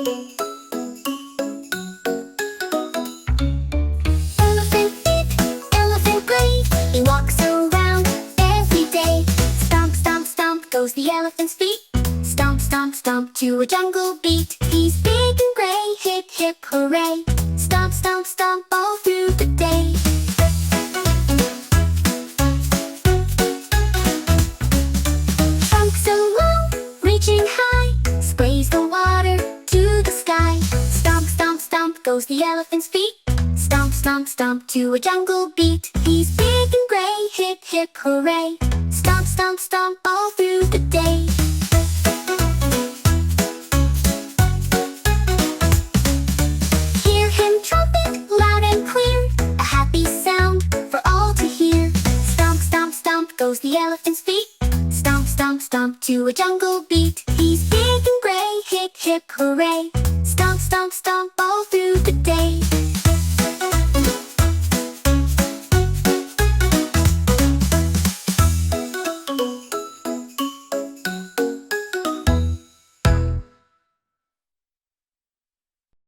Elephant big, elephant great, he walks around every day. Stomp, stomp, stomp goes the elephant's feet. Stomp, stomp, stomp to a jungle beat. He's big and gray, hip, hip, hooray. Stomp, stomp, stomp all through the day. Trunk so long, reaching high, sprays the water to the sky. Stomp, stomp, stomp goes the elephant's feet. Stomp, stomp, stomp to a jungle beat. He's big and gray, hip, hip, hooray. Stomp, stomp, stomp all through the day. Hear him trumpet loud and clear, a happy sound for all to hear. Stomp, stomp, stomp goes the elephant's feet. Stomp, stomp, stomp to a jungle beat. He's big and gray, hip, hip, hooray. Stomp, stomp, stomp all through the day.